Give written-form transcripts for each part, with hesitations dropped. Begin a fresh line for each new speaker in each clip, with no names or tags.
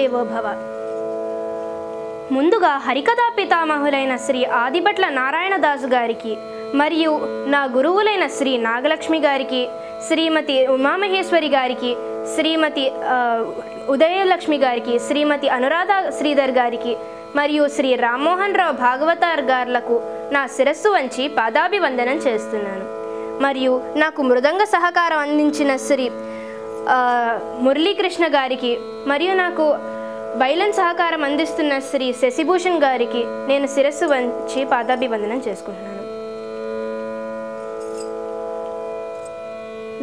దేవో భవ. ముందుగా హరికథా పితామహులైన శ్రీ ఆదిభట్ల నారాయణదాసు గారికి మరియు నా గురువులైన శ్రీ నాగలక్ష్మి గారికి, శ్రీమతి ఉమామహేశ్వరి గారికి, శ్రీమతి ఉదయలక్ష్మి గారికి, శ్రీమతి అనురాధ శ్రీధర్ గారికి మరియు శ్రీ రామ్మోహన్ రావు భాగవతార్ గారులకు నా శిరస్సు వంచి పాదాభివందనం చేస్తున్నాను. మరియు నాకు మృదంగ సహకారం అందించిన శ్రీ మురళీకృష్ణ గారికి మరియు నాకు బైలన్ సహకారం అందిస్తున్న శ్రీ శశిభూషణ్ గారికి నేను శిరస్సు వంచి పాదాభివందనం చేసుకుంటున్నాను.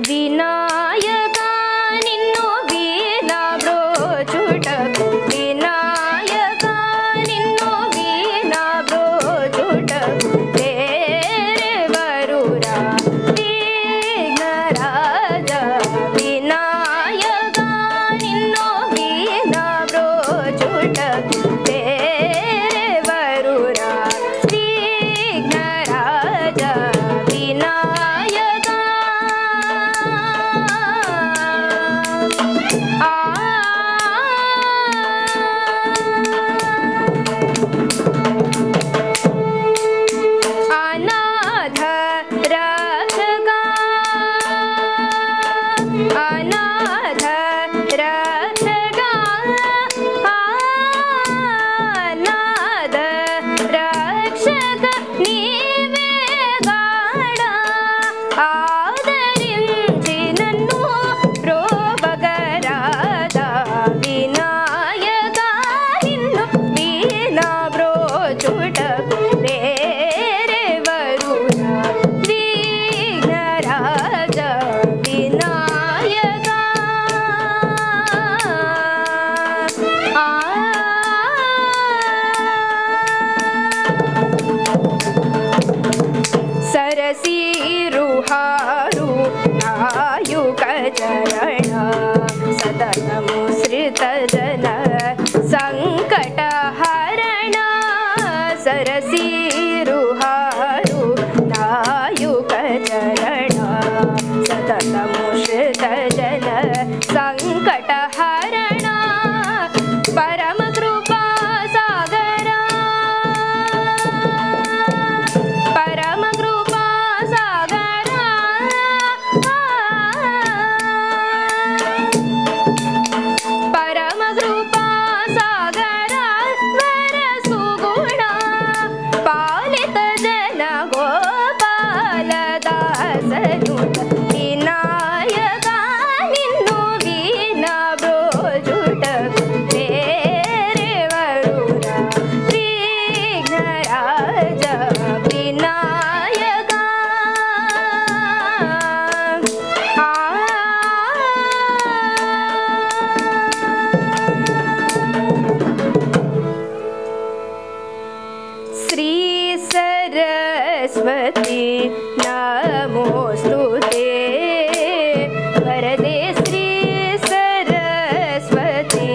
వినాయక నిన్ను వీణా బ్రోచుటకు, వినాయక నిన్ను వీణా బ్రోచుటకు తేరెవరురా విఘ్నరాజ. వినాయక నిన్ను వీణా బ్రోచుటకు తేరెవరురా విఘ్నరాజ. వినాయక అనాథ రక్షక, అనాథ రక్షక, అనాథ రక్షక నీవే గాడా ఆదరించి నన్ను బ్రోబగరాదా. వినాయక నిన్ను వీణా బ్రోచుటకు తేరెవరురా విఘ్నరాజ. వినాయక సరసీరుహారు నాయుక చరణ, సతతము శ్రిత జన సంకటహరణ. సరసీరుహారు నాయుక చరణ, సతతము శ్రిత జన సంకటహరణ. పరమ కృపా సాగర, పరమ కృపా సాగర, పరమ కృపా సాగర వర సుగుణ పాలిత జన గోపాల దాసనుత. వినాయక నిన్ను వీణా బ్రోచుటకు తేరెవరురా విఘ్నరాజ. వినాయక శ్రీ సరస్వతి నమోస్తుతే వరదే. శ్రీ సరస్వతి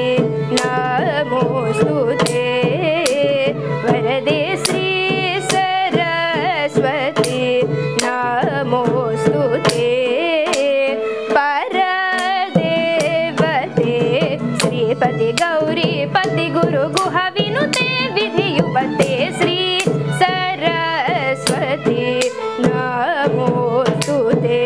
నమోస్తుతే వరదే. శ్రీ సరస్వతి నమోస్తుతే పరదేవతే. శ్రీపతి గౌరీ పతి గురు గుహ వినుతే విధియుపతే. శ్రీ సరస్వతి నమోస్తుతే.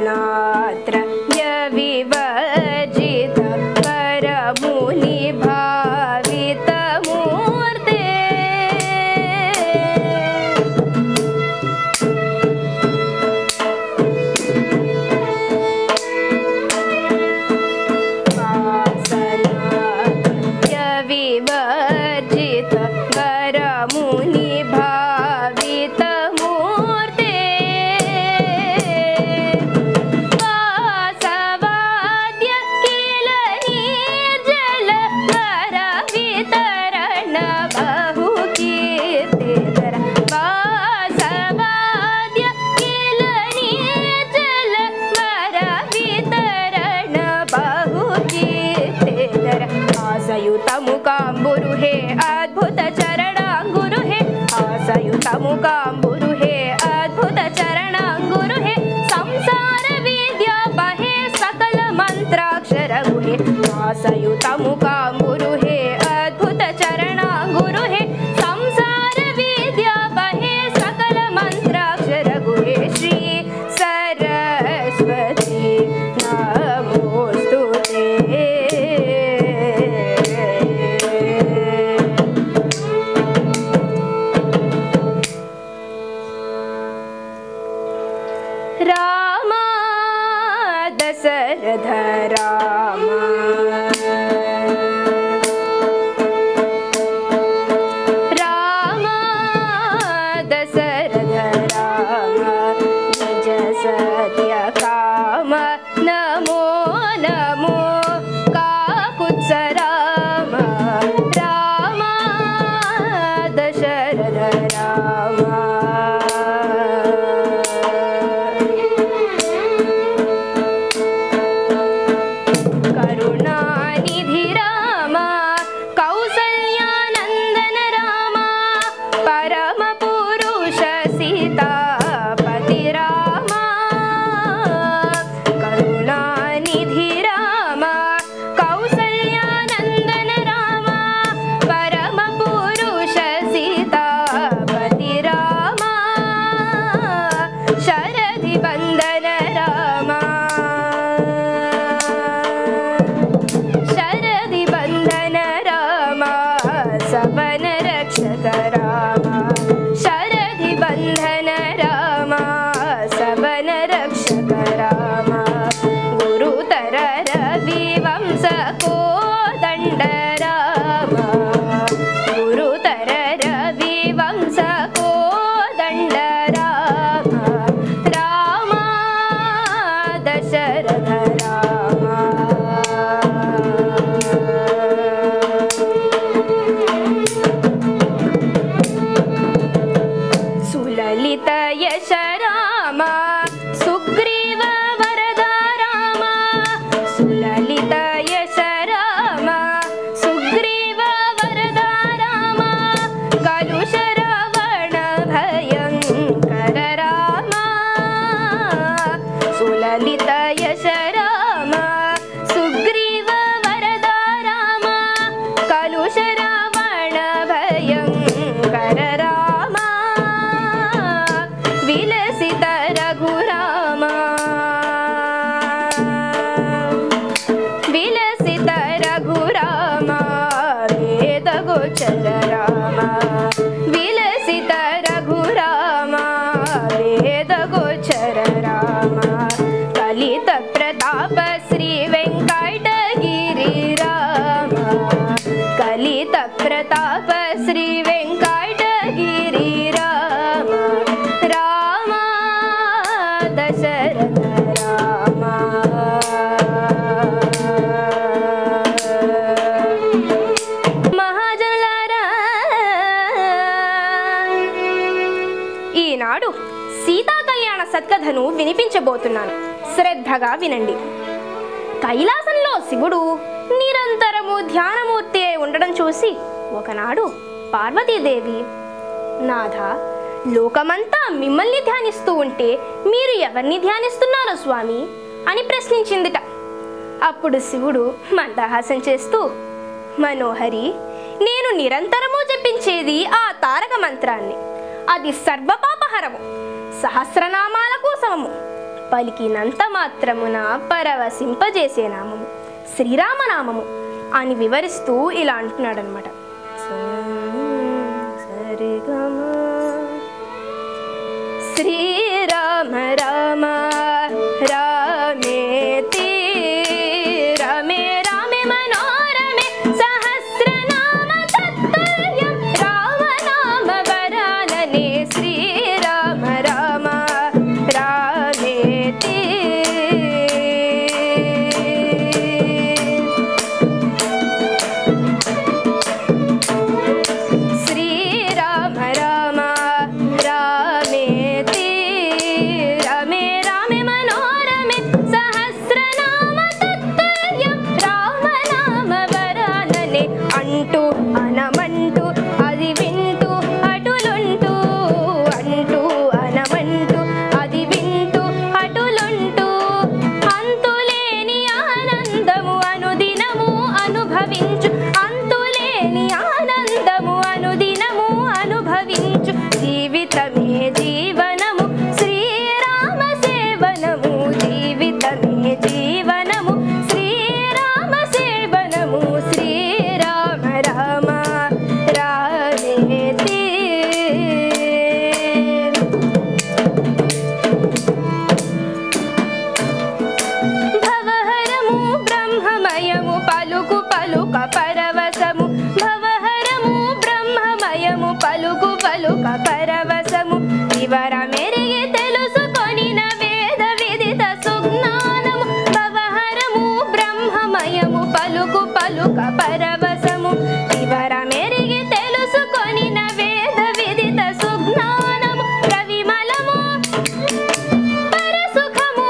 వాసనాత్రయ వివర్జిత వరముని భావిత మూర్తే. వాసనాత్రయ వివర్జిత వరముని భావిత మూర్తే. వాసవాద్య కిల నిర్జల వర వితరణ బహు కీర్తిధర. వాసవాద్య కిల నిర్జల వర వితరణ బహు కీర్తిధర. ఆసయుత ముఖాంబురు హే అద్భుత చరణాంగురు హే, ఆస సవన రక్షక రామ శరధి బంధన రామ సవన రక్షక రామ గురుతర రవి వంశ కోదండ రామ గురుతర రవి వంశ కోదండ రామ రామ దశరథ రామ సులలిత యశ రామ సుగ్రీవ వరద రామ సులలిత యశ రామ సుగ్రీవ వరద రామ కలుష రావణ భయంకర రామ సులలిత యశ రామ సుగ్రీవ వరద రామ కలుష రావణ భయంకర రామ విలసిత రఘురామ విలసిత రఘురామ వేద గోచర రామ విలసిత రఘురామ వేద గోచర రామ కలిత ప్రతాప శ్రీ వెంకటగిరి రామ కలిత ప్రతాప శ్రీ వెంకటగిరి రామ రామ దశరథ రామ మహాజనులారా, ఈనాడు సీతా కళ్యాణ సత్కథను వినిపించబోతున్నాను. శ్రద్ధగా వినండి. కైలాసంలో శివుడు నిరంతరము ధ్యానమూర్తి అయి ఉండడం చూసి ఒకనాడు పార్వతీదేవి, నాథ, లోకమంతా మిమ్మల్ని ధ్యానిస్తూ ఉంటే మీరు ఎవరిని ధ్యానిస్తున్నారు స్వామి అని ప్రశ్నించిందిట. అప్పుడు శివుడు మందహాసం చేస్తూ, మనోహరి, నేను నిరంతరము జపించేది ఆ తారక మంత్రాన్ని. అది సర్వపాపహరము, సహస్రనామాలకు సమము, పలికినంత మాత్రమున పరవశింపజేసే నామము శ్రీరామనామము అని వివరిస్తూ ఇలా అంటున్నాడనమాట. శ్రీరామ రామ రామేతి రమే రామే మనోరమే సహస్రనామ తత్తుల్యం రామనామ వరాననే శ్రీరామ రామ రామేతి శ్రీరామ రామ రామేతి రమే రామే మనోరమే సహస్రనామ తత్తుల్యం రామనామ వరాననే అంటూ అనమంటూ అది వింటూ అటులుంటూ అంటూ అనమంటూ అది వింటూ అటులుంటూ అంతులేని ఆనందము అనుదినము అనుభవించు అంతులేని ఆనందము అనుదినము అనుభవించు జీవితమే జీవనము శ్రీరామ సేవనము జీవితమే జీవనము శ్రీరామ సేవనము శ్రీరామ రామ రామేతి భవహరము బ్రహ్మమయము పలుకు పలుక పరవశము భవహరము బ్రహ్మమయము పలుకు పలుక పరవశము వివర మెరిగి తెలుసుకొనిన వేద విదిత సుజ్ఞానము భవహరము బ్రహ్మమయము పలుకు పలుక పరవశము వివర మెరిగి తెలుసుకొనిన వేద విదిత సుజ్ఞానము ప్రవిమలము పరసుఖము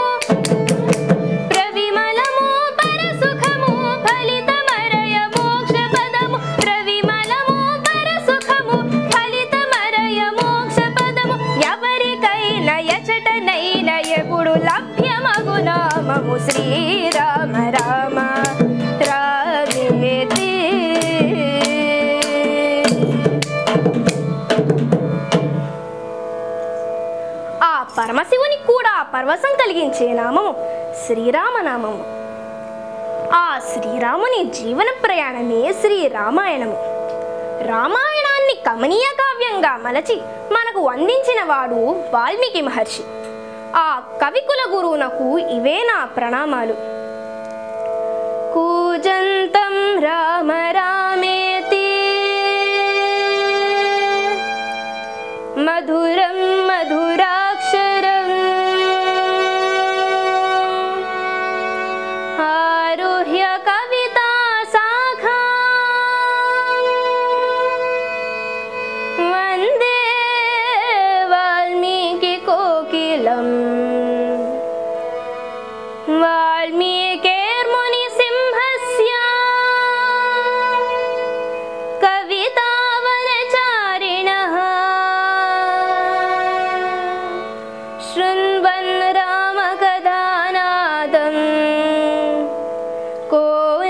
ప్రవిమలము పరసుఖము ఫలితమరయ మోక్ష పదము ప్రవిమలము పరసుఖము ఫలితమరయ మోక్ష పదము ఎవరికైనా ఎచటనైనా ఎప్పుడు లభ్యమగు నామము శ్రీరామ రామ రామేతి ఆ పరమశివునికి కూడా పరవశం కలిగించే నామము శ్రీరామనామము. ఆ శ్రీరాముని జీవన ప్రయాణమే శ్రీరామాయణము. రామాయణాన్ని కమనీయ కావ్యంగా మలచి మనకు అందించిన వాడు వాల్మీకి మహర్షి. ఆ కవికుల గురువునకు ఇవే నా ప్రణామాలు. కూజంతం రామ రామేతి మధురం మధురాక్షరం ఆరుహ్య కవితా శాఖా వందే వాల్మీకి కోకిలం వాల్మీకేర్ముని సింహస్య కవితావనచారిణః శృణ్వన్ రామకథానాదం కో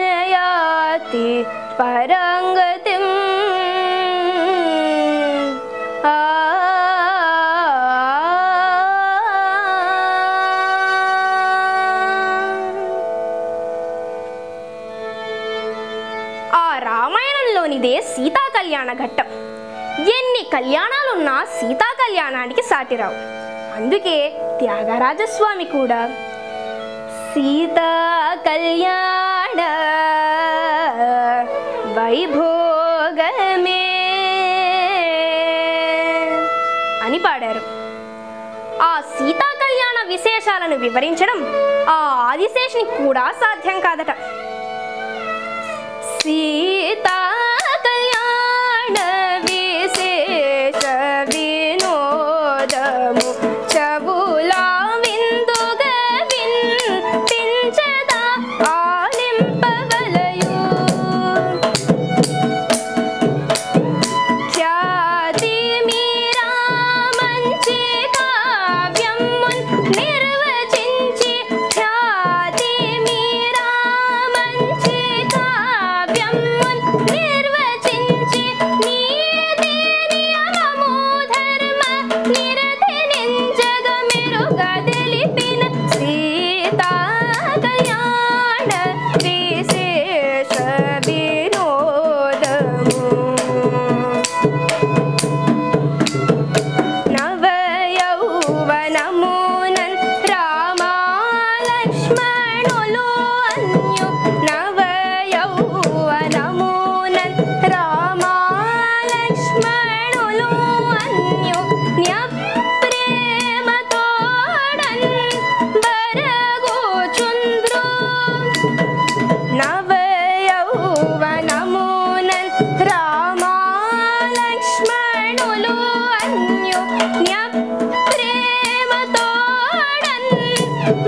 నయాతి పరంగతిం. రామాయణంలోనిదే సీతా కళ్యాణ ఘట్టం. ఎన్ని కళ్యాణాలున్నా సీతా కళ్యాణానికి సాటిరావు. అందుకే త్యాగరాజస్వామి కూడా సీతా కళ్యాణ వైభోగమే అని పాడారు. ఆ సీతా కళ్యాణ విశేషాలను వివరించడం ఆ ఆదిశేషుని కూడా సాధ్యం కాదట. సీతా కళ్యాణ విశేష వినోదము చెవులా విందుగా వినిపించదా ఆలింపవలయు. ఖ్యాతి మీరా మంచి కావ్యమున్ నిర్వచించి ఖ్యాతి మీరా మంచి కావ్యమున్ నిర్వచించి నీతి నియమము ధర్మ నిరతి నింజగ మెరుగ తెలిపిన సీతా కళ్యాణ విశేష వినోదము. నవ యౌవనమునన్ రామా లక్ష్మణులు అన్యు నవ యౌవనమునన్ రామా లక్ష్మణులు అన్యు న్యప్రేమతోడన్ బరగోచుంద్రు. నవ యౌవనమునన్ రామా లక్ష్మణులు అన్యు న్యప్రేమతోడన్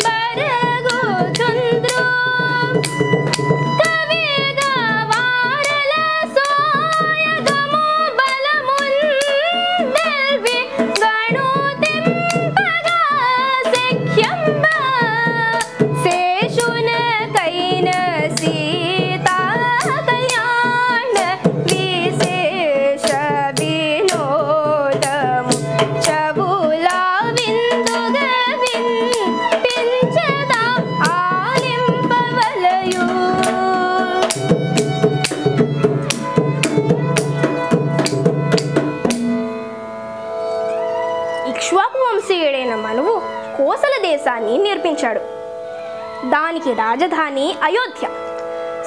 బరగోచుంద్రు. కవిగా వారల సోయగము బలమున్ దెల్వి గణుతింపగా శక్యంబ శేషునకైన సీతా కళ్యాణ విశేష వినోదము చెవులా విందుగా వినిపించదా ఆలింపవలయు. ఇక్ష్వాకు వంశీయుడైన మనువు కోసల దేశాన్ని నిర్మించాడు. దానికి రాజధాని అయోధ్య.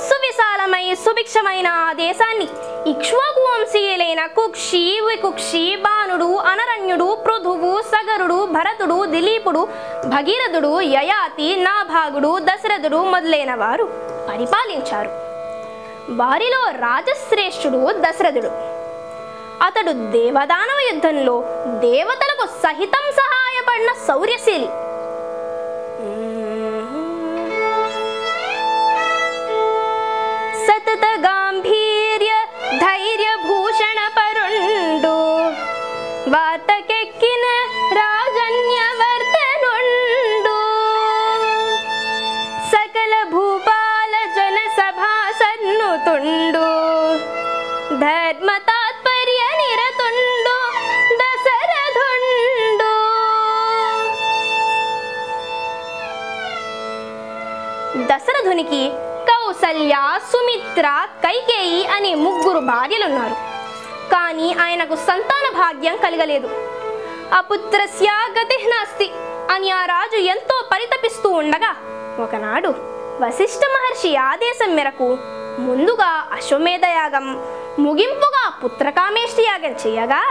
సువిశాలమై సుభిక్షమైన ఆ దేశాన్ని ఇక్ష్వాకు వంశీయులైన కుక్షి వికుక్షి బాణుడు అనరణ్యుడు పృథువు సగరుడు భరతుడు దిలీపుడు భగీరథుడు యయాతి నాభాగుడు దశరథుడు మొదలైన వారు పరిపాలించారు. వారిలో రాజశ్రేష్ఠుడు దశరథుడు. అతడు దేవదానవ యుద్ధంలో దేవతలకు సహితం సహాయపడిన శౌర్యశీలి. సతత గాంభీర్య ధైర్య భూషణ పరుండు వాతకెక్కిన రాజన్యవర్తనుండు. సకల భూపాల జన సభా సన్నుతుండు ధర్మ తాత్పర్య నిరతుండు దశరథుండు. దశరథునికి కౌసల్య సుమిత్ర కైకేయి అనే ముగ్గురు భార్యలున్నారు. కానీ ఆయనకు సంతాన భాగ్యం కలగలేదు. అపుత్రస్య గతిః నాస్తి అని ఆ రాజు ఎంతో పరితపిస్తూ ఉండగా ఒకనాడు వశిష్ఠ మహర్షి ఆదేశం మేరకు ముందుగా అశ్వమేధ యాగం, ముగింపుగా పుత్రకామేష్టి యాగం చేయగా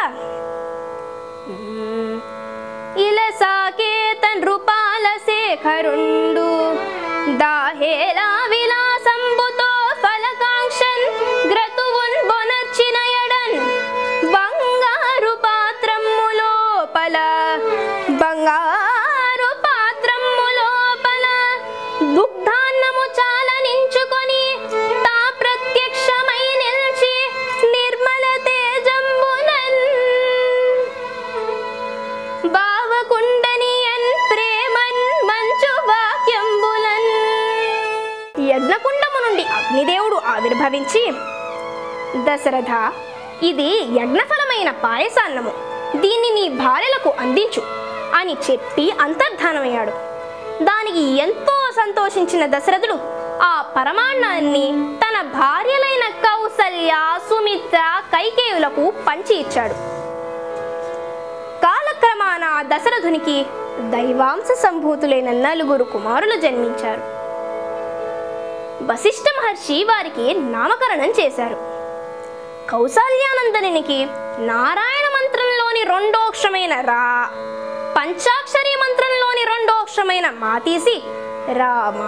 ఇలసాకేతన్ రూపాల శేఖరుండు దాహేలా విలాసంబుతో ఫలకాంక్షన్ గ్రతువున్ బొనర్చిన ఎడన్ బంగారు పాత్రము లోపల దుగ్ధాన్నము చాలనించుకొని తా ప్రత్యక్షమై నిల్చి నిర్మల తేజంబునన్ భావకుండనియన్ ప్రేమన్ మంచు వాక్యంబులన్. యజ్ఞకుండము నుండి అగ్నిదేవుడు ఆవిర్భవించి, దశరథ, ఇది యజ్ఞఫలమైన పాయసాన్నము, దీన్ని నీ భార్యలకు అందించు అని చెప్పి అంతర్ధానమయ్యాడు. దానికి ఎంతో సంతోషించిన దశరథుడు ఆ పరమాన్నాన్ని తన భార్యలైన కౌసల్య, సుమిత్ర, కైకేయులకు పంచి ఇచ్చాడు. కాలక్రమాన దశరథునికి దైవాంశ సంభూతులైన 4 కుమారులు జన్మించారు. వశిష్ఠ మహర్షి వారికి నామకరణం చేశారు. కౌసల్యానందనునికి నారాయణ మంత్రంలోని 2వ అక్షరమైన రా, పంచాక్షరి మంత్రంలోని 2వ అక్షరమైన మా తీసి రామ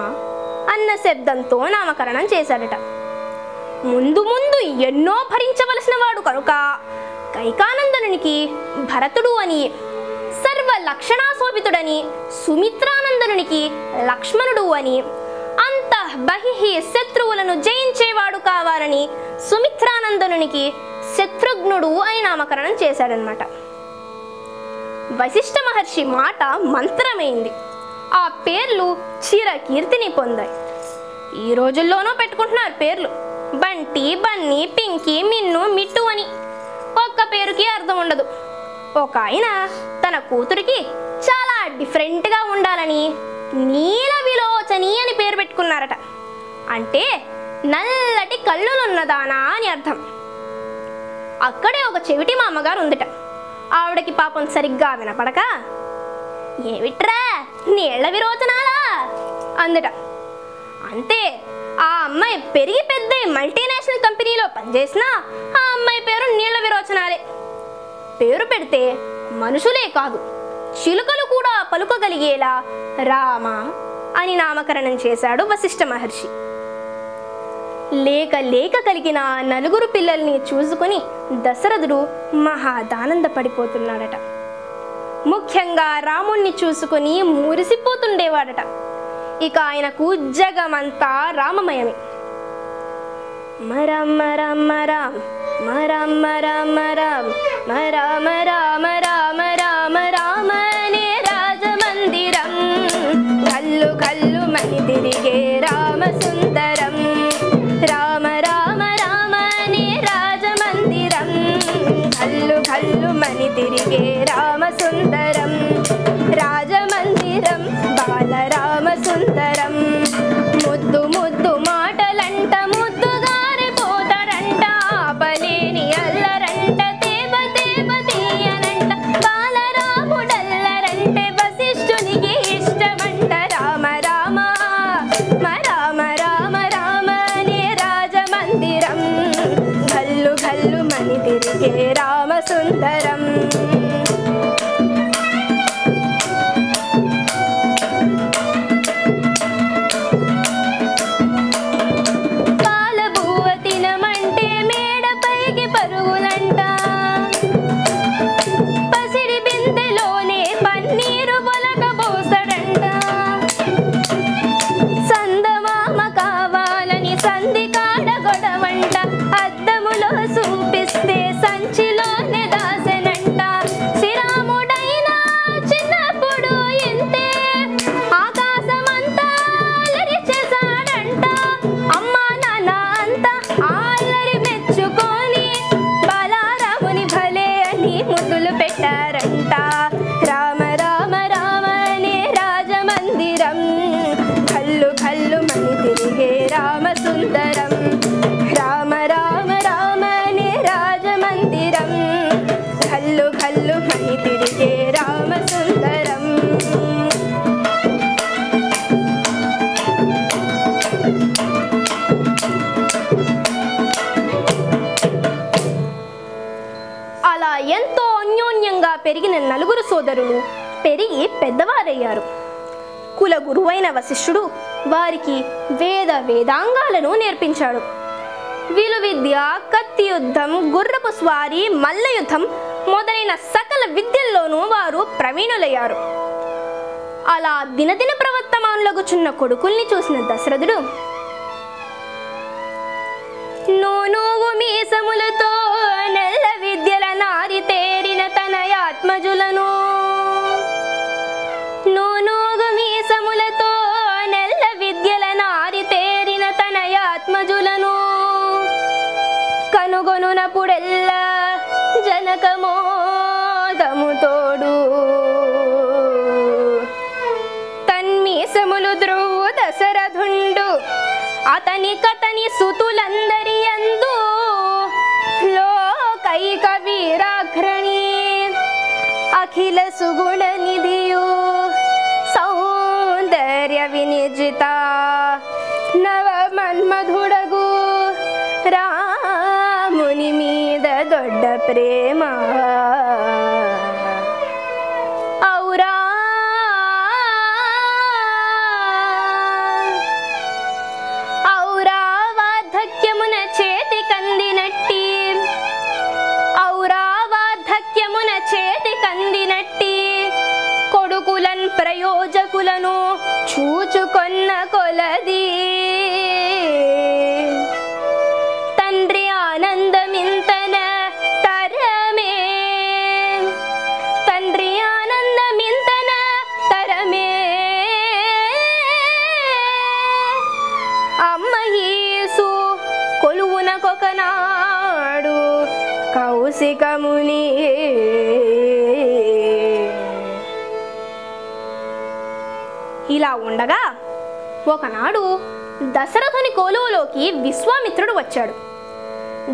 అన్న శబ్దంతో నామకరణం చేశాడట. ముందు ముందు ఎన్నో భరించవలసిన వాడు కనుక కైకానందనునికి భరతుడు అని, సర్వ లక్షణాశోభితుడని సుమిత్రానందనునికి లక్ష్మణుడు అని, అంతః బహిః శత్రువులను జయించేవాడు కావాలని సుమిత్రానందనునికి శత్రుఘ్నుడు అని నామకరణం చేశాడనమాట. వశిష్ఠ మహర్షి మాట మంత్రమైంది. ఆ పేర్లు చిరకీర్తిని పొందాయి. ఈ రోజుల్లోనూ పెట్టుకుంటున్నారు పేర్లు. బంటి, బన్ని, పింకి, మిన్ను, మిట్టు అని. ఒక్క పేరుకి అర్థం ఉండదు. ఒక ఆయన తన కూతురికి చాలా డిఫరెంట్గా ఉండాలని నీల విలోచని అని పేరు పెట్టుకున్నారట. అంటే నల్లటి కళ్ళులున్నదానా అని అర్థం. అక్కడే ఒక చెవిటి మా అమ్మగారు ఉందిట. ఆవిడకి పాపం సరిగ్గా వినపడక, ఏమిట్రా నీళ్ల విరోచనాలా అందుట. అంతే, ఆ అమ్మాయి పెరిగి పెద్ద మల్టీనేషనల్ కంపెనీలో పనిచేసినా ఆ అమ్మాయి పేరు నీళ్ల విరోచనాలే. పేరు పెడితే మనుషులే కాదు, చిలుకలు కూడా పలుకగలిగేలా రామ అని నామకరణం చేశాడు వశిష్ఠ మహర్షి. లేక లేక కలిగిన 4 పిల్లల్ని చూసుకుని దశరథుడు మహాదానందపడిపోతున్నాడట. ముఖ్యంగా రాముణ్ణి చూసుకుని మురిసిపోతుండేవాడట. ఇక ఆయనకు జగమంతా రామమయమే. మరమ రమ రామ మరమ రమ రామ మరమ రామ రామ రామ రామనే రాజమందిరం కల్లు కల్లు మని తిరిగే రామ సుందరం. రామ రామ రామనే రాజమందిరం కల్లు కల్లు మని తిరిగే రామ సుందరం. రాజమందిరం బాలరామ సుందరం. ముద్దు ముద్దు మాటలంట ముద్దుగారి పోతరంట, ఆపలేని అల్లరంట తేబ తేబ తీయనంట బాల పెరిగిన 4 సోదరులు పెరిగి పెద్దవారయ్యారు. కుల గురువైన వశిష్ఠుడు వారికి వేదాంగాలను నేర్పించాడు. విలువిద్య, కత్తి యుద్ధం, గుర్రపు స్వారీ, మల్ల యుద్ధం మొదలైన సకల విద్యల్లోనూ వారు ప్రవీణులయ్యారు. అలా దినదిన ప్రవర్తమానులగుచున్న కొడుకుల్ని చూసిన దశరథుడు, నూనూగు మీసములతో నెల్ల విద్యల నారి తేరిన తనయాత్మజులను, నూనూగు మీసములతో నెల్ల విద్యల నారి తేరిన తనయాత్మజులను కనుగొనునప్పుడెల్లా జనకమోదము తోడు తన్మీసములు ద్రువు దశరథుండు అతని కతని సుతులందరి యందు లోకైక వీరాగ్రణి అఖిల సుగుణ నిధియు సౌందర్య వినిజిత నవ మన్మధుడగు రాముని మీద దొడ్డ ప్రేమ ఔరా ఔరావార్ధక్యమున చేతి కందినట్టి ఔరావార్ధక్యమున చేతి కందినట్టి కొడుకులన్ ప్రయోజకులను చూచుకొన్న కొలది తండ్రి ఆనందమింతన తరమే తండ్రి ఆనందమింతన తరమే అమ్మహీసు కొలువునకొకనాడు కౌశికముని ఇలా ఉండగా ఒకనాడు దశరథుని కొలువులోకి విశ్వామిత్రుడు వచ్చాడు.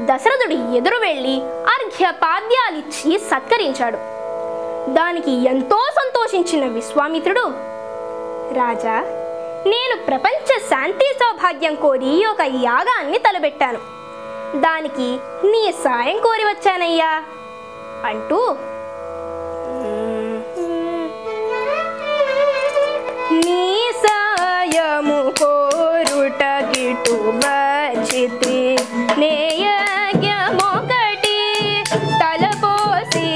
దశరథుడు ఎదురు వెళ్ళి అర్ఘ్యపాద్యాలిచ్చి సత్కరించాడు. దానికి ఎంతో సంతోషించిన విశ్వామిత్రుడు, రాజా, నేను ప్రపంచ శాంతి సౌభాగ్యం కోరి ఒక యాగాన్ని తలబెట్టాను. దానికి నీ సాయం కోరి వచ్చానయ్యా అంటూ నీ సాయము కోరుట గిటు వచ్చితి నేయజ్ఞమొకటి తలపోసి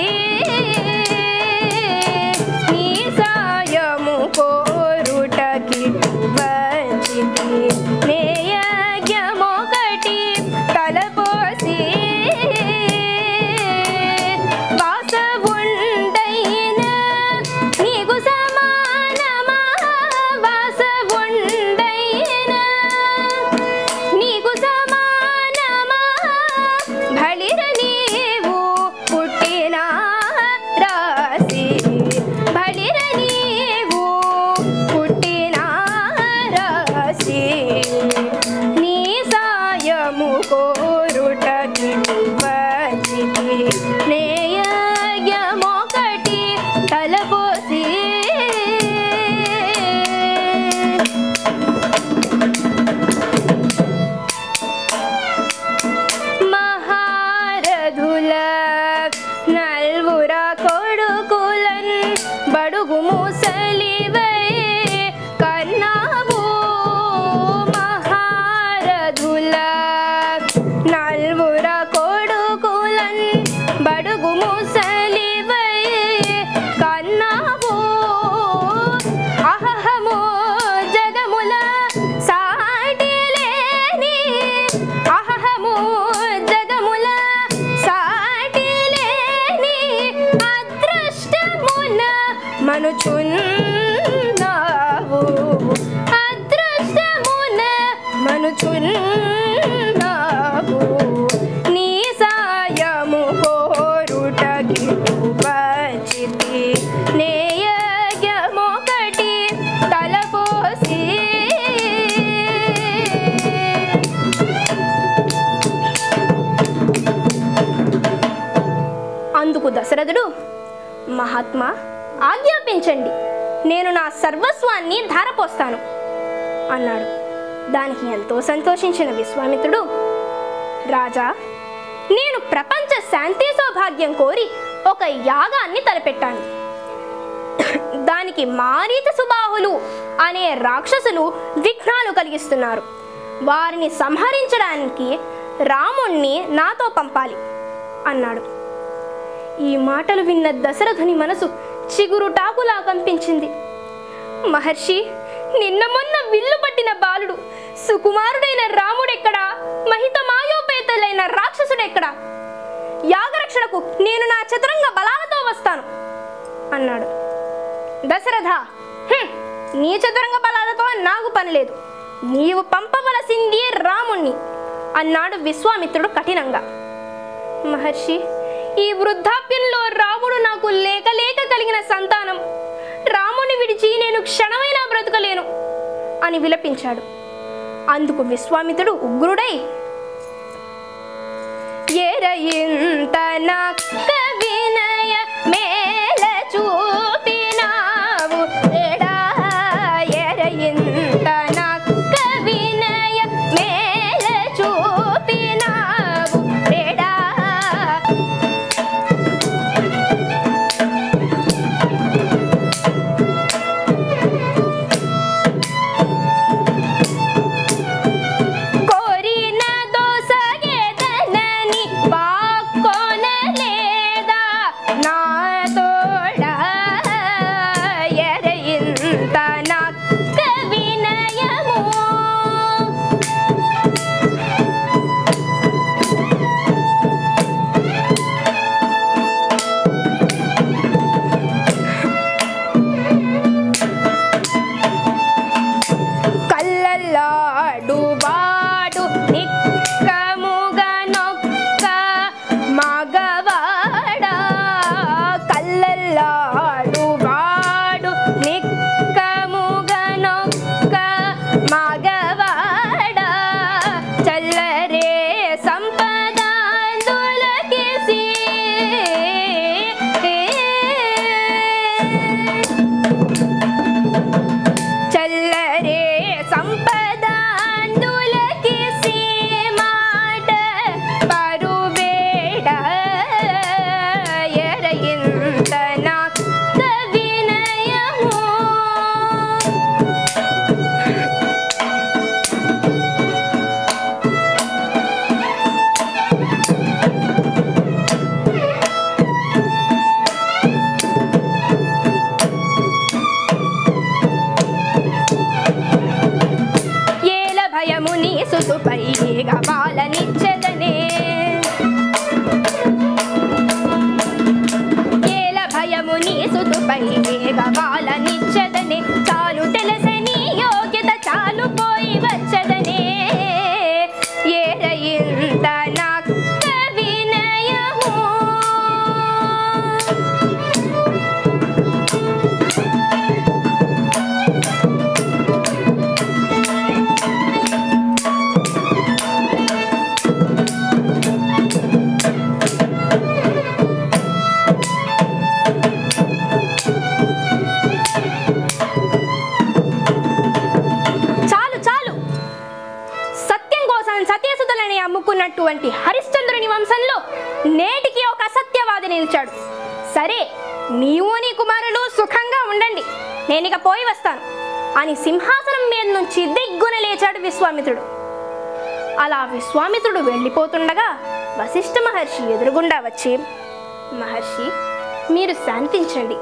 నీ సాయము కోరుట గిటు వచ్చితి నేయజ్ఞమొకటి తలపోసి వాసవుండైన నీకు సమానమా వాసవుండైన నీకు సమానమా భళిర నీవు పుట్టిన రాసి భళిర నీవు పుట్టిన రాసి నీ సాయము కోరుట గిటువచితి నేయజ్ఞమొకటి తలపోసి మహారథుల నల్వుర కొడుకులన్ బడుగు ముసలివై కన్నావు మహారథుల నల్వుర కొడుకులన్ బడుగు ముసలివై కన్నావు అహహము జగముల సాటి లేని అహహము జగముల సాటి లేని అదృష్టమున మనుచున్నావు అదృష్టమున మనుచున్నావు నీ సాయము కోరుట గిటువచితి నేయజ్ఞమొకటి తలపోసి అందుకు దశరథుడు, మహాత్మా, ఆజ్ఞాపించండి, నేను నా సర్వస్వాన్ని ధారపోస్తాను అన్నాడు. దానికి ఎంతో సంతోషించిన విశ్వామిత్రుడు, రాజా, నేను ప్రపంచ శాంతి సౌభాగ్యం కోరి ఒక యాగాన్ని తలపెట్టాను. దానికి మారీత సుబాహులు అనే రాక్షసులు విఘ్నాలు కలిగిస్తున్నారు. వారిని సంహరించడానికి రాముణ్ణి నాతో పంపాలి అన్నాడు. ఈ మాటలు విన్న దశరథుని మనసు చిగురుటాకులా కంపించింది. మహర్షి, నిన్న మొన్న విల్లు పట్టిన బాలుడు సుకుమారుడైన రాముడెక్కడా? మహిత మాయోపేతులైన రాక్షసుడెక్కడా? యాగరక్షణకు నేను నా చతురంగ బలాలతో వస్తాను అన్నాడు. దశరథ, నీ చతురంగ బలాలతో నాకు పని లేదు. నీవు పంపవలసింది రాముణ్ణి అన్నాడు విశ్వామిత్రుడు కఠినంగా. మహర్షి, ఈ వృద్ధాప్యంలో రాముడు నాకు లేక లేక కలిగిన సంతానం. రాముని విడిచి నేను క్షణమైనా బ్రతకలేను అని విలపించాడు. అందుకు విశ్వామిత్రుడు ఉగ్రుడై, ఎరయింత నక్క వినయ మేల చూపినావు ఎడా, ఎరయింత నక్క వినయ మేల చూపినావు ఎడా. కోరిన దోసగేదనని వాక్కొనలేదా నా తోడా, ఎరయింత నక్క వినయము. కల్లల్లాడు వాడు నిక్కముగా నొక్క మగవాడా, కల్లల్లాడు వాడు నిక్కముగా నొక్క మగవాడా, చల్లరే సంపదాందులకేసి చల్లరే సంపదాందులకేసి మాట పరువేడ, ఎరయింత నక్క వినయము. ఏల భయము నీ సుతుపై గవాలనిచ్చెదనే, ఏల భయము నీ సుతుపై గవాలనిచ్చెదనే, చాలు తెలిసే నీ యోగ్యత చాలు పోయి వచ్చదనే, ఎరయింత నక్క వినయము. చాలు చాలు, సత్యం కోసం సత్యసుతులని అమ్ముకున్నటువంటి హరిశ్చంద్రుని వంశంలో నేటికి ఒక అసత్యవాది నిలిచాడు. సరే, నీవు నీ కుమారులు సుఖంగా ఉండండి, నేనిక పోయి వస్తాను అని సింహాసనం మీద నుంచి దిగ్గున లేచాడు విశ్వామిత్రుడు. అలా విశ్వామిత్రుడు వెళ్ళిపోతుండగా వశిష్ఠ మహర్షి ఎదురుగుండా వచ్చి, మహర్షి, మీరు శాంతించండి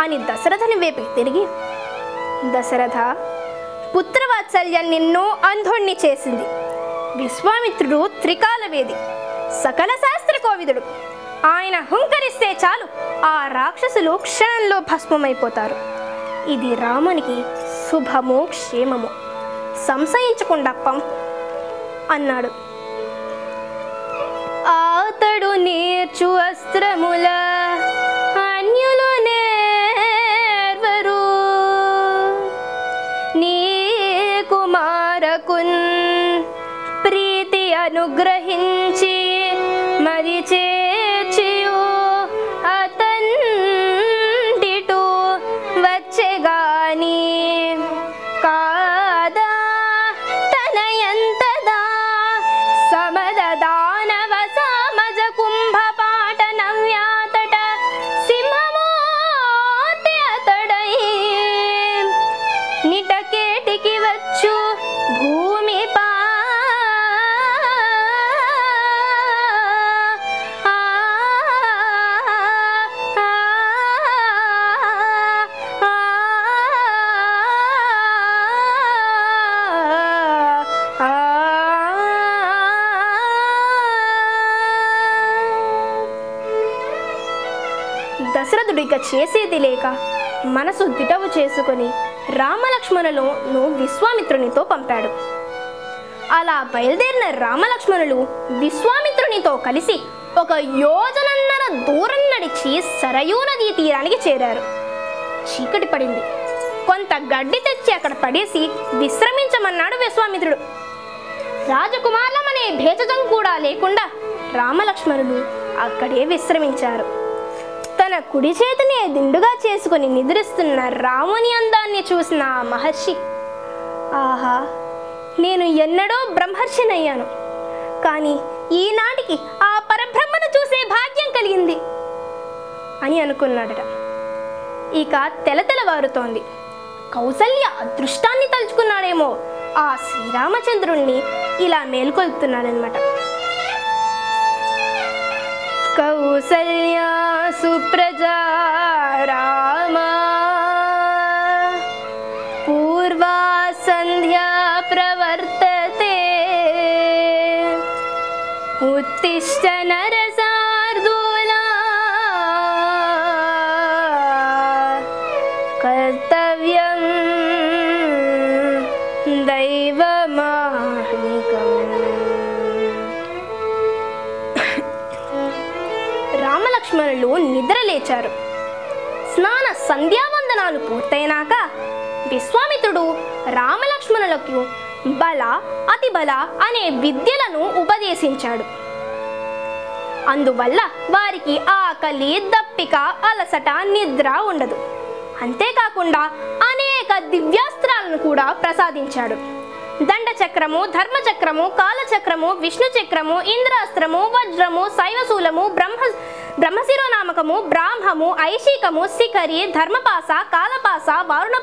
అని దశరథుని వైపుకి తిరిగి, దశరథ, పుత్రవాత్సల్యం నిన్ను అంధుణ్ణి చేసింది. విశ్వామిత్రుడు త్రికాలవేది, సకల శాస్త్ర కోవిదుడు. ఆయన హుంకరిస్తే చాలు ఆ రాక్షసులు క్షణంలో భస్మమైపోతారు. ఇది రామునికి శుభమో క్షేమమో సంశయించకుండా అన్నాడు. అతడు నేర్చు అస్త్రముల అన్యులు నేర్వరు, నీ కుమారకున్ ప్రీతి అనుగ్రహించి మరి చేర్చియు అతండిటు వచ్చెగాని కాదా తనయంతదా సమద దానవ సామజ కుంభపాట నవ్యాతట దశరథుడు ఇక చేసేది లేక మనసు దిటవు చేసుకొని రామలక్ష్మణులను విశ్వామిత్రునితో పంపాడు. అలా బయలుదేరిన రామలక్ష్మణులు విశ్వామిత్రునితో కలిసి 1 యోజనన్నర దూరం నడిచి సరయూ నదీ తీరానికి చేరారు. చీకటి పడింది. కొంత గడ్డి తెచ్చి అక్కడ పడేసి విశ్రమించమన్నాడు విశ్వామిత్రుడు. రాజకుమారులమనే భేషజం కూడా లేకుండా రామలక్ష్మణులు అక్కడే విశ్రమించారు. తన కుడి చేతిని దిండుగా చేసుకుని నిద్రిస్తున్న రాముని అందాన్ని చూసిన ఆ మహర్షి, ఆహా, నేను ఎన్నడో బ్రహ్మర్షినయ్యాను, కానీ ఈనాటికి ఆ పరబ్రహ్మను చూసే భాగ్యం కలిగింది అని అనుకున్నాడట. ఇక తెలతెలవారుతోంది. కౌసల్య అదృష్టాన్ని తలుచుకున్నాడేమో ఆ శ్రీరామచంద్రుణ్ణి ఇలా మేల్కొల్పుతున్నాడనమాట. కౌసల్యా సుప్రజా రామా పూర్వా సంధ్యా ప్రవర్తతే ఉత్తిష్ట నరసార్దూలా కర్తవ్యం దైవమాహ్నికం. రామలక్ష్మణులు నిద్రలేచారు. స్నాన సంధ్యావందనాలు పూర్తయినాక విశ్వామిత్రుడు రామలక్ష్మణులకు బల అతిబల అనే విద్యలను ఉపదేశించాడు. అందువల్ల వారికి ఆకలి, దప్పిక, అలసట, నిద్ర ఉండదు. అంతేకాకుండా అనేక దివ్యాస్త్రాలను కూడా ప్రసాదించాడు. దండచక్రము, ధర్మచక్రము, కాలచక్రము, విష్ణు చక్రము, ఇంద్రాస్త్రము, వజ్రము, శైవశూలము, బ్రహ్మశిరోనామకము, బ్రాహ్మము, ఐశికము, శిఖరి, ధర్మపాస, కాలపాస, వారుణ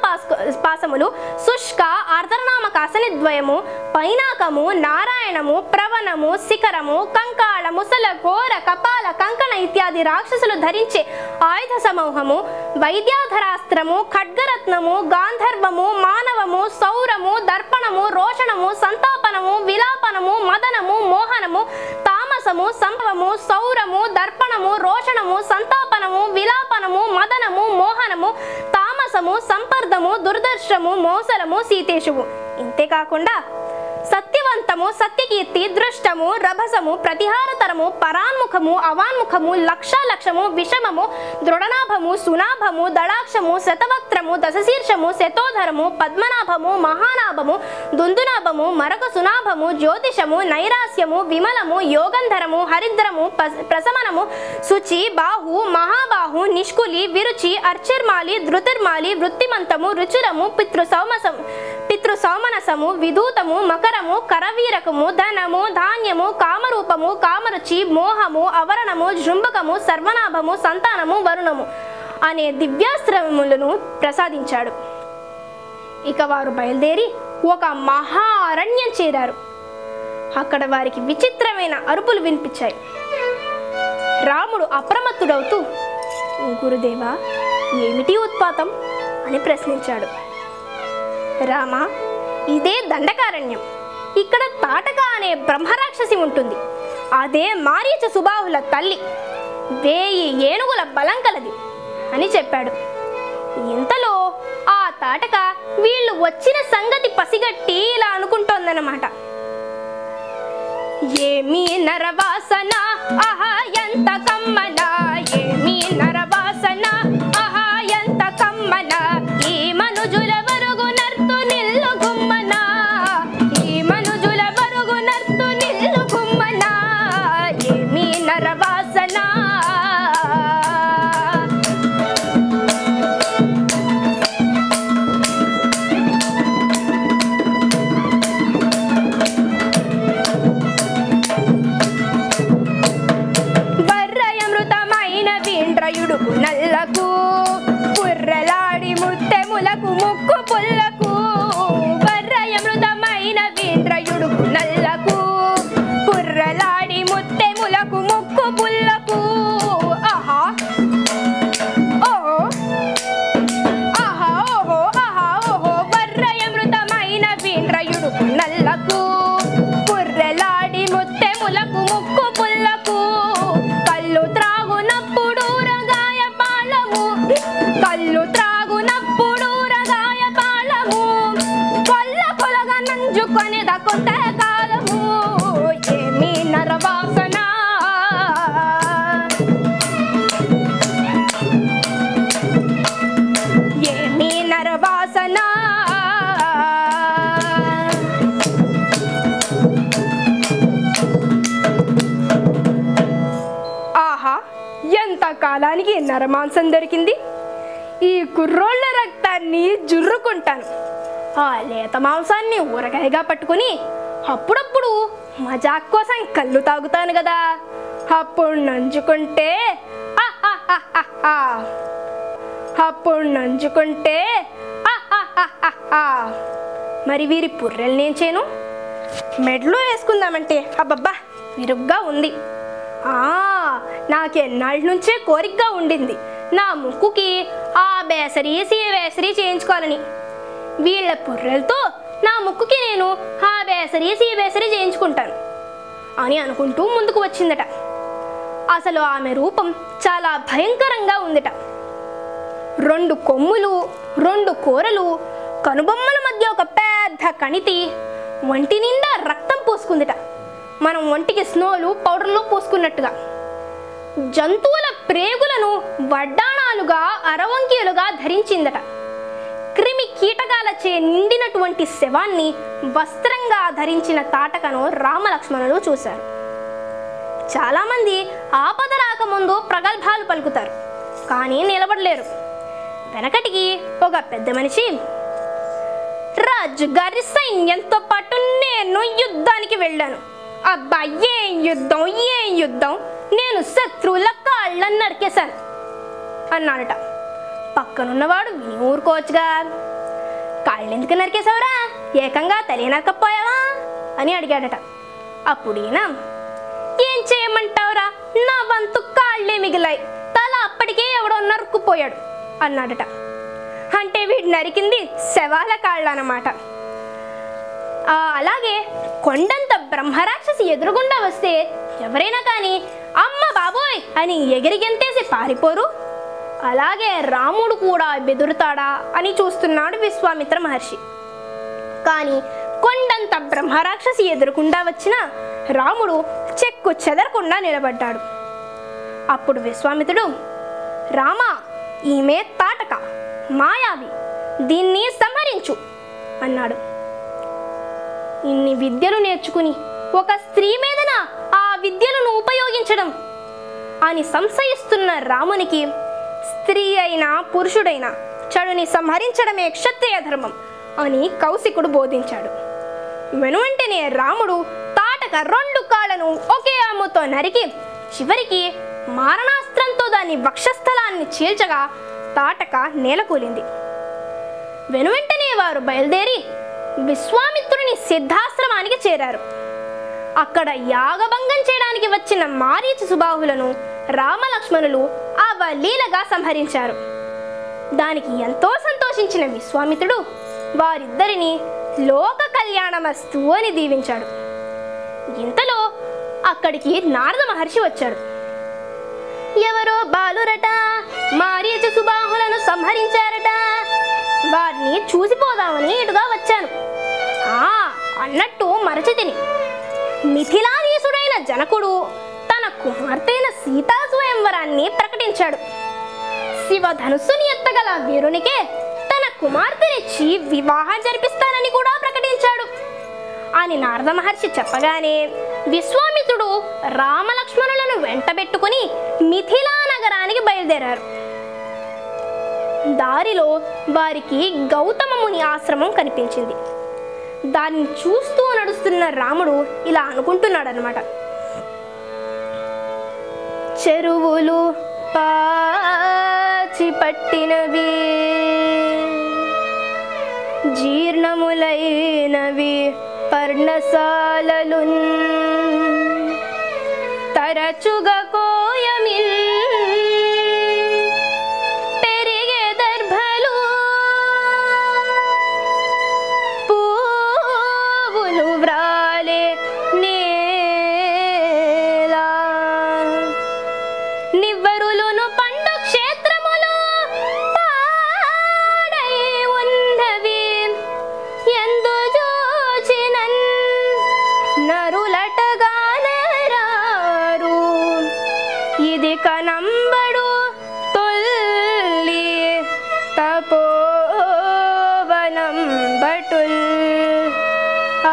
పాసములు, శుష్క, ఆర్ధనామకాసనిద్వయము, పైనాకము, నారాయణము, ప్రవణము, శిఖరము, కంకాళ, ముసల, ఘోర, కపాల, కంకణ ఇత్యాది రాక్షసులు ధరించే ఆయుధ సమూహము, వైద్యాధరాస్త్రము, ఖడ్గరత్నము, గాంధర్వము, మానవము, సౌరము, దర్పణము, రోషణము, సంతాపనము, విలాపనము, మదనము, మోహనము, తామసము, సంభవము, సౌరము, దర్పణము, రోషణము, సంతాపనము, విలాపనము, మదనము, మోహనము, తామసము, సంపర్దము, దుర్దర్శము, మోసలము, సీతేశువు. ఇంతేకాకుండా సత్యవంతము, సత్యకీర్తి, దృష్టము, రభసము, ప్రతిహారతరము, పరాన్ముఖము, అవాన్ముఖము, లక్షము, విషమము, దృఢనాభము, సునాభము, దళాక్షము, శతవక్త్రము, దశశీర్షము, శతోధరము, పద్మనాభము, మహానాభము, దుందునాభము, మరక సునాభము, జ్యోతిషము, నైరాస్యము, విమలము, యోగంధరము, హరిద్రము, ప్రశమనము, శుచి, బాహు, మహాబాహు, నిష్కులి, విరుచి, అర్చిర్మాలి, ధృతిర్మాలి, వృత్తిమంతము, రుచిరము, పితృసౌమనసము, విధూతము, మకరము, కరవీరకము, ధనము, ధాన్యము, కామరూపము, కామరుచి, మోహము, అవరణము, జృంభకము, సర్వనాభము, సంతానము, వరుణము అనే దివ్యాస్త్రములను ప్రసాదించాడు. ఇక వారు బయలుదేరి ఒక మహా అరణ్యం చేరారు. అక్కడ వారికి విచిత్రమైన అరుపులు వినిపించాయి. రాముడు అప్రమత్తుడవుతూ, గురుదేవా, ఏమిటి ఉత్పాతం అని ప్రశ్నించాడు. రామా, ఇదే దండకారణ్యం. ఇక్కడ తాటక అనే బ్రహ్మరాక్షసి ఉంటుంది. అదే మారీచ సుబాహుల తల్లి. 1000 ఏనుగుల బలం కలది అని చెప్పాడు. ఇంతలో ఆ తాటక వీళ్ళు వచ్చిన సంగతి పసిగట్టి ఇలా అనుకుంటోందన్నమాట. ఏమీ నరవాసన, ఆహా ఎంత కమ్మన, ఏమీ నరవాసన, ఆహా ఎంత కమ్మన, ఈ మనుజుల వరుగు నర్తు నిల్లు గుమ్మన, ఈ మనుజుల వరుగు నర్తు నిల్లు గుమ్మన, ఏమీ నరవాసన. నల్లకు పుర్రలాడి ముత్తెములకు ముక్కు పుల్లకు, వర్రయమృతమైన వీంద్రయుడు నల్లకు పుర్రలాడి ముత్తెములకు ముక్కు ఇంతకాలానికి నరమాంసం దొరికింది. ఈ కుర్రోళ్ళ రక్తాన్ని జుర్రుకుంటాను. ఆ లేత మాంసాన్ని ఊరగాయగా పట్టుకుని అప్పుడప్పుడు మజాక్ కోసం కళ్ళు తాగుతాను కదా, అప్పుడు నంచుకుంటే మరి వీరి పుర్రెలు నేను చేయను. మెడలో వేసుకుందామంటే అబ్బబ్బా విరుగ్గా ఉంది. నాకెన్నాళ్ళ నుంచే కోరికగా ఉండింది నా ముక్కుకి ఆ బేసరీ వేసరీ చేయించుకోవాలని. వీళ్ళ పుర్రెలతో నా ముక్కుకి నేను ఆ బేసరీ వేసరీ చేయించుకుంటాను అని అనుకుంటూ ముందుకు వచ్చిందట. అసలు ఆమె రూపం చాలా భయంకరంగా ఉందట. 2 కొమ్ములు, 2 కూరలు, కనుబొమ్మల మధ్య ఒక పెద్ద కణితి, ఒంటి నిండా రక్తం పూసుకుందిట. మనం ఒంటికి స్నోలు పౌడర్లు పూసుకున్నట్టుగా. జంతువుల ప్రేగులను వడ్డాణాలుగా అరవంకీలుగా ధరించిందట. క్రిమి కీటకాలచే నిండినటువంటి శవాన్ని వస్త్రంగా ధరించిన తాటకను రామలక్ష్మణులు చూశారు. చాలామంది ఆపద రాకముందు ప్రగల్భాలు పలుకుతారు, కానీ నిలబడలేరు. వెనకటికి ఒక పెద్ద మనిషి, రాజుగారి సైన్యంతో పాటు నేను యుద్ధానికి వెళ్ళాను. అబ్బా ఏం యుద్ధం, నేను శత్రువుల కాళ్ళని నరికేశాను అన్నాడట. పక్కనున్నవాడు విని ఊరుకోవచ్చుగా, కాళ్ళెందుకు నరికేశావురా, ఏకంగా తలే నరకపోయావా అని అడిగాడట. అప్పుడు ఈయన, ఏం చేయమంటావురా, నా వంతు కాళ్ళే మిగిలాయి, తల అప్పటికే ఎవడో నరుక్కుపోయాడు అన్నాడట. అంటే వీడు నరికింది శవాల కాళ్ళు అన్నమాట. అలాగే కొండంత బ్రహ్మరాక్షసి ఎదురుగుండా వస్తే ఎవరైనా కానీ అమ్మ బాబోయ్ అని ఎగిరిగెంతేసి పారిపోరు. అలాగే రాముడు కూడా బెదురుతాడా అని చూస్తున్నాడు విశ్వామిత్ర మహర్షి. కానీ కొండంత బ్రహ్మరాక్షసి ఎదురుకుండా వచ్చిన రాముడు చెక్కు చెదరకుండా నిలబడ్డాడు. అప్పుడు విశ్వామిత్రుడు, రామా, ఈమె తాటక, మాయావి, దీన్ని సంహరించు అన్నాడు. ఇన్ని విద్యలు నేర్చుకుని ఒక స్త్రీ మీదన ఆ విద్యలను ఉపయోగించడం అని సంశయిస్తున్న రామునికి స్త్రీ అయినా పురుషుడైనా చెడుని సంహరించడమే క్షత్రియ ధర్మం అని కౌశికుడు బోధించాడు. వెనువెంటనే రాముడు తాటక 2 కాళ్ళను ఒకే అమ్ముతో నరికి చివరికి మారణాస్త్రంతో దాని వక్షస్థలాన్ని చీల్చగా తాటక నేలకూలింది. వెనువెంటనే వారు బయలుదేరి విశ్వామిత్రుని సిద్ధాశ్రమానికి చేరారు. అక్కడ యాగభంగం చేయడానికి వచ్చిన మారీచ సుబాహులను రామలక్ష్మణులు అవలీలగా సంహరించారు. దానికి ఎంతో సంతోషించిన విశ్వామిత్రుడు వారిద్దరిని లోక కళ్యాణమస్తు అని దీవించాడు. ఇంతలో అక్కడికి నారద మహర్షి వచ్చాడు. ఎవరో బాలురట మారీచ సుబాహులను సంహరించారట, వారిని చూసిపోదామని ఇటుగా వచ్చాను. అన్నట్టు మరచితిని, మిథిలాధీశుడైన జనకుడు తన కుమార్తెన సీతా స్వయంవరాన్ని ప్రకటించాడు. శివధనుస్సుని ఎత్తగల వీరునికే తన కుమార్తెనిచ్చి వివాహం జరిపిస్తానని కూడా ప్రకటించాడు అని నారద మహర్షి చెప్పగానే విశ్వామిత్రుడు రామలక్ష్మణులను వెంటబెట్టుకుని మిథిలా నగరానికి బయలుదేరారు. దారిలో వారికి గౌతమ ముని ఆశ్రమం కనిపించింది. దాన్ని చూస్తూ నడుస్తున్న రాముడు ఇలా అనుకుంటున్నాడు అన్నమాట. చెరువులు పాచి పట్టినవి, జీర్ణములైనవి పర్ణశాలలు, తరచుగా కోయమిల్ పెరిగే దర్భలు, పువ్వులు వ్రాలే నేల, నివ్వరులును పండు క్షేత్రములు పాడై ఉన్నవి, ఎందు చూచినన్ నరులటగానరారు, ఇది కనంబడు తొల్లి తపోవనం బటుల్. ఆ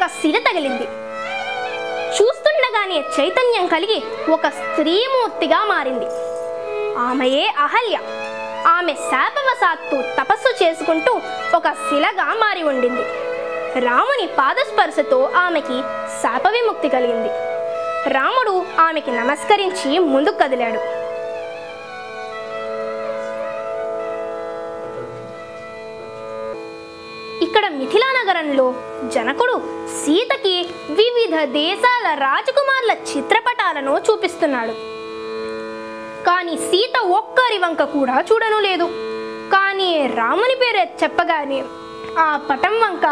శిల తగిలింది. చూస్తుండగానే చైతన్యం కలిగి ఒక స్త్రీమూర్తిగా మారింది. ఆమెయే అహల్య. ఆమె శాపవశాత్తు తపస్సు చేసుకుంటూ ఒక శిలగా మారి ఉండింది. రాముని పాదస్పర్శతో ఆమెకి శాప విముక్తి కలిగింది. రాముడు ఆమెకి నమస్కరించి ముందుకు కదిలాడు. ఇక్కడ మిథిలా నగరంలో జనకుడు సీతకి వివిధ దేశాల రాజకుమారుల చిత్రపటాలను చూపిస్తున్నాడు. కానీ సీత ఒక్కరి వంక కూడా చూడను లేదు. కానీ రాముని పేరు చెప్పగానే ఆ పటం వంక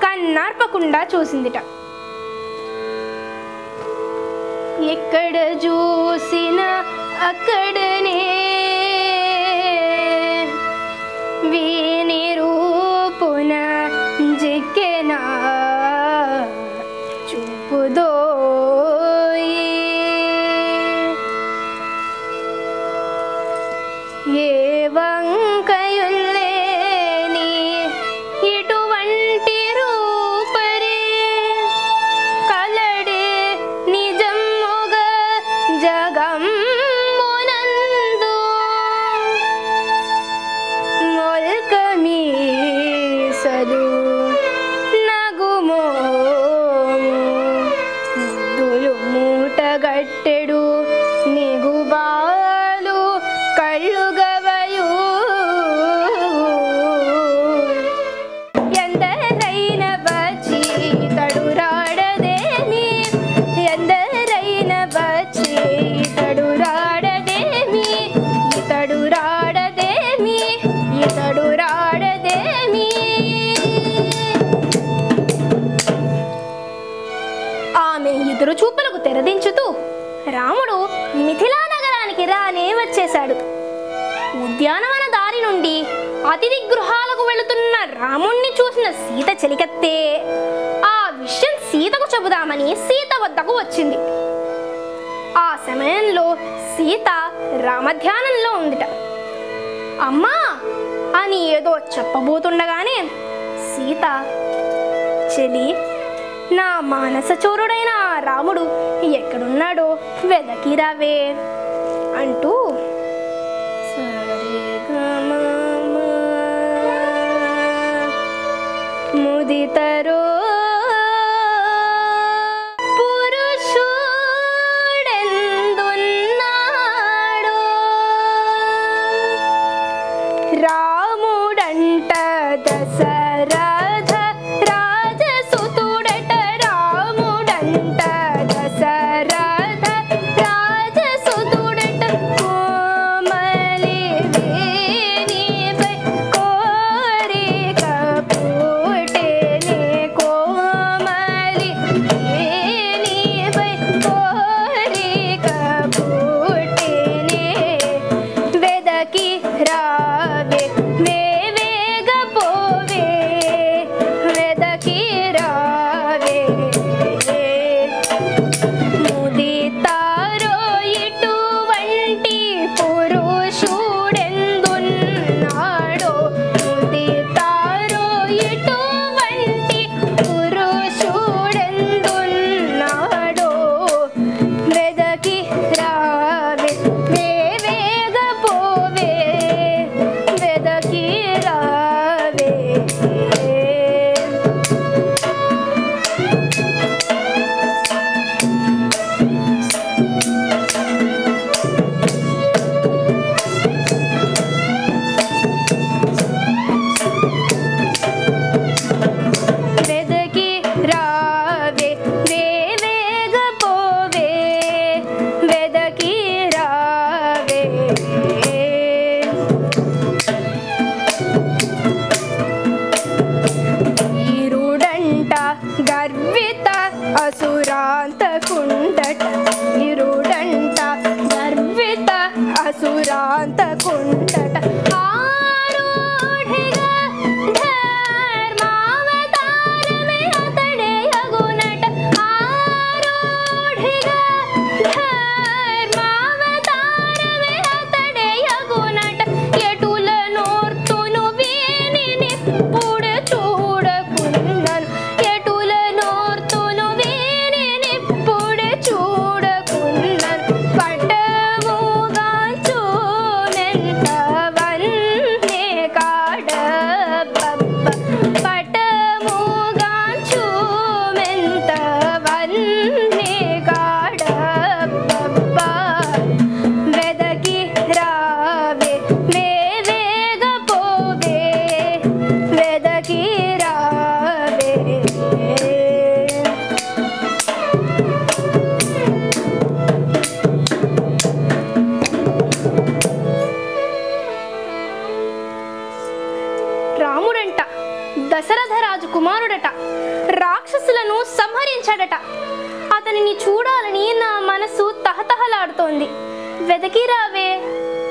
కన్నార్పకుండా చూసిందిట. ఎక్కడ చూసినా అక్కడనే వీని రూపున జిక్కెనా చూపుదోయి. ఏ వంకయుల్లేని ఇటువంటి రూపరే కలడే నిజముగ జగమ్మునందు మొల్కమీసలు నగుమోము ముద్దులు మూటగట్టెడు నిగుబాలు కళ్ళుగవయు. ఎందరైన వచ్చి తడురాడదేమి, ఎందరైన వచ్చి తడురాడదేమి, ఇతడు రాడదేమి, ఇతడు రాడదేమి. ఆమె ఎదురు చూపులకు తెరదించుతూ రాముడు మిథిలా నగరానికి రానే వచ్చేశాడు. ఉద్యానవన దారి నుండి అతిథి గృహాలకు వెళుతున్న రాముణ్ణి చూసిన సీత చెలికత్తే ఆ విషయం సీతకు చెబుదామని సీత వద్దకు వచ్చింది. ఆ సమయంలో సీత రామధ్యానంలో ఉందిట. అమ్మా అని ఏదో చెప్పబోతుండగానే సీత, చెలి, నా మానసచోరుడైన ఆ రాముడు ఎక్కడున్నాడో వెదకి రావే అంటూ ముదితరో పురుషుడెందున్నాడో రాముడంట దశరథ రాజసుతుడట, రాముడంట దశరథ రాజసుతుడట, కోమలి వేణిపై కోరిక పుట్టెనే, మనసు తహతహలాడుతోంది. వెదకి రావే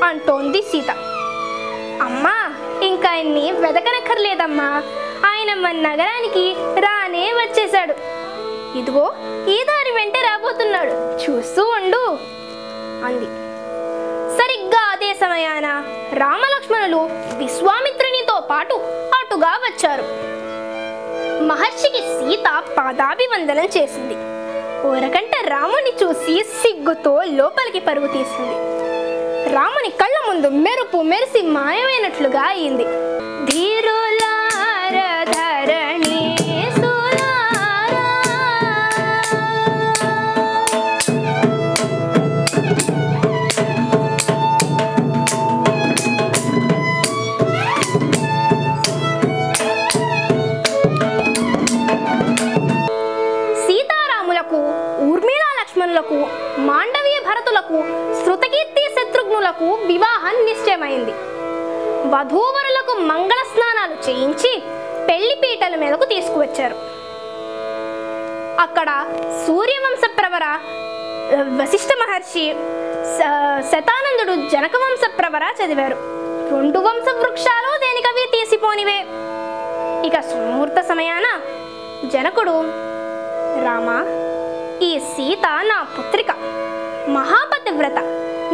అంటోంది సీత. అమ్మా, ఇంకా ఆయన్ని వెదకనక్కర్లేదమ్మా, ఆయన మన నగరానికి రానే వచ్చేశాడు. ఇదిగో ఈ దారి వెంట రాబోతున్నాడు, చూస్తూ ఉండు అంది. సరిగ్గా అదే సమయాన రామలక్ష్మణులు విశ్వామిత్రునితో పాటు అటుగా వచ్చారు. మహర్షికి సీత పాదాభివందనం చేసింది. ఓరకంట రాముని చూసి సిగ్గుతో లోపలికి పరుగు తీసింది. రాముని కళ్ళ ముందు మెరుపు మెరిసి మాయమైనట్లుగా అయింది. ధీరులార ధరణి సులారా, సీతారాములకు, ఊర్మిళా లక్ష్మణులకు, మాండవీయ భరతులకు, శృతకీర్తి శత్రుఘ్నులకు వివాహం నిశ్చయమైంది. వధూవరులకు మంగళ స్నానాలు చేయించి పెళ్లి పీటల మీదకు తీసుకువచ్చారు. అక్కడ సూర్యవంశ ప్రవర వశిష్ఠ మహర్షి, శతానందుడు జనక వంశ ప్రవర చదివారు. 2 వంశ వృక్షాలు దేనికవి తీసిపోనివే. ఇక సుముహూర్త సమయాన జనకుడు, రామా, ఈ సీత నా పుత్రిక, మహాపతివ్రత,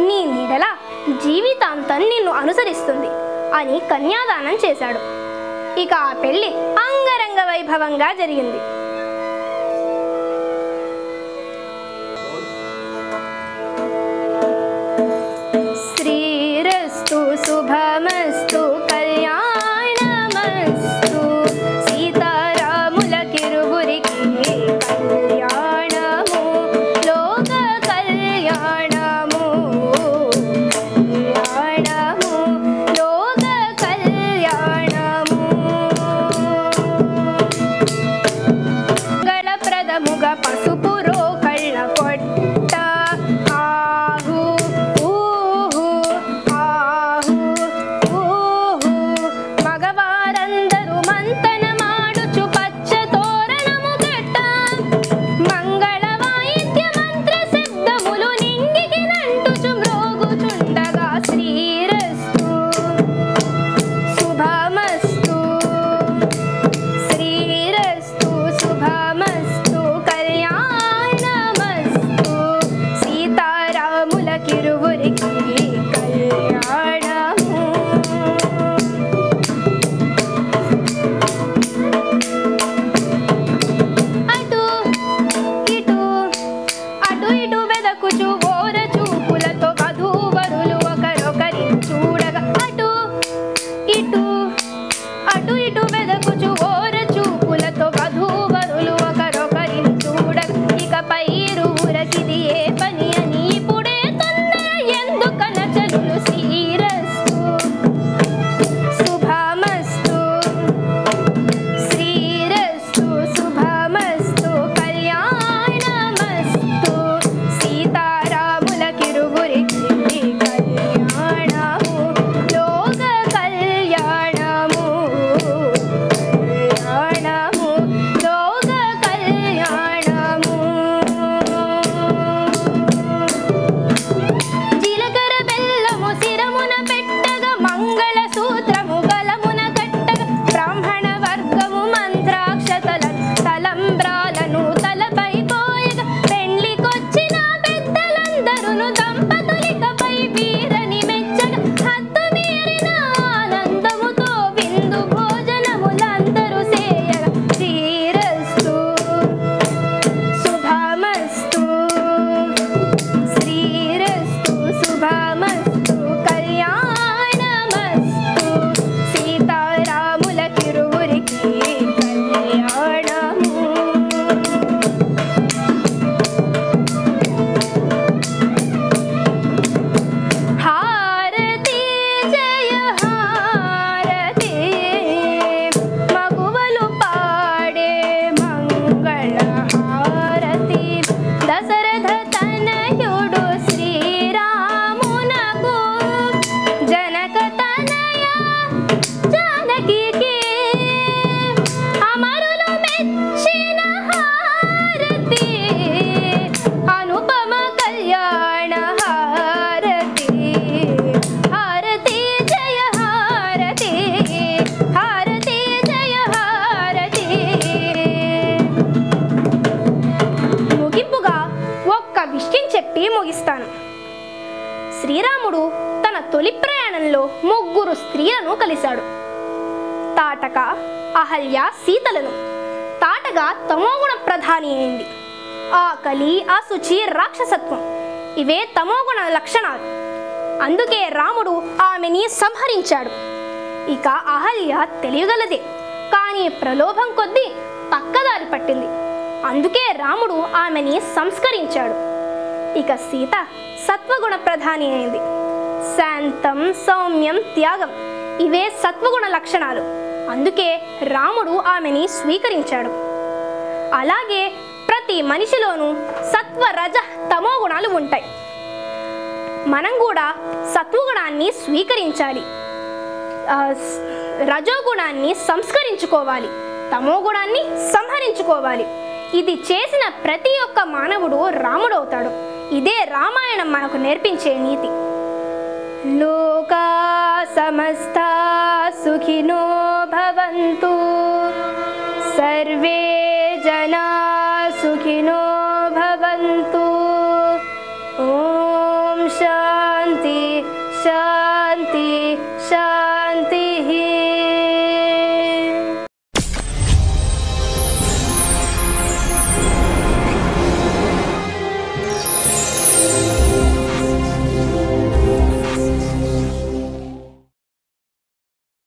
నీ నీడల జీవితాంతం నిన్ను అనుసరిస్తుంది అని కన్యాదానం చేశాడు. ఇక ఆ పెళ్లి అంగరంగ వైభవంగా జరిగింది. శ్రీరస్తు శుభమస్తు కళ్యాణమస్తు, సీతారాముల కిరువురికి కళ్యాణము, లోక కళ్యాణము, కళ్యాణము, లోక కళ్యాణము. మంగళప్రదముగ పసుపు రోకళ్ళ కొట్ట, ఆహు ఊహు ఆహు ఊహు, మగవారందరూ మంతన మాడుచు పచ్చ తోరణము కట్ట, మంగళ వాయిద్య మంత్ర శబ్దములు నింగికి నంటుచు మ్రోగుచుండగా, శ్రీరస్తు శుభమస్తు, శ్రీరస్తు శుభమస్తు కళ్యాణమస్తు, సీతారాముల కిరువురికి కళ్యాణము. అటు ఇటు అటు ఇటు వెదకుచు ఓర చూపులతో వధూవరులు ఒకరొకరిని చూడగా, అటు ఇటు అటు ఇటు వెదకుచు ఓర చూపులతో వధూవరులు ఒకరొకరిని చూడగా, ఇకపై ఇరువురకిది ఏ పని అని ఇప్పుడే తొందర ఎందుకన చలులు, శ్రీరస్తు శుభమస్తు, శ్రీరస్తు శుభమస్తు కళ్యాణమస్తు, సీతారాముల విషయం చెప్పి ముగిస్తాను. శ్రీరాముడు తన తొలి ప్రయాణంలో 3 స్త్రీలను కలిశాడు. తాటక, అహల్య, సీతలను. తాటక తమోగుణ ప్రధాని అయింది. ఆకలి, అశుచి, రాక్షసత్వం ఇవే తమోగుణ లక్షణాలు. అందుకే రాముడు ఆమెని సంహరించాడు. ఇక అహల్య తెలియగలదే, కానీ ప్రలోభం కొద్దీ పక్కదారి పట్టింది. అందుకే రాముడు ఆమెని సంస్కరించాడు. ఇక సీత సత్వగుణ ప్రధాని అయింది. శాంతం, సౌమ్యం, త్యాగం ఇవే సత్వగుణ లక్షణాలు. అందుకే రాముడు ఆమెని స్వీకరించాడు. అలాగే ప్రతి మనిషిలోనూ సత్వ, రజ, తమో గుణాలు ఉంటాయి. మనం కూడా సత్వగుణాన్ని స్వీకరించాలి, రజోగుణాన్ని సంస్కరించుకోవాలి, తమో గుణాన్ని సంహరించుకోవాలి. ఇది చేసిన ప్రతి ఒక్క మానవుడు రాముడవుతాడు. ఇదే రామాయణం మనకు నేర్పించే నీతి. లోకా సమస్తా సుఖినో భవంతు, సర్వే జనా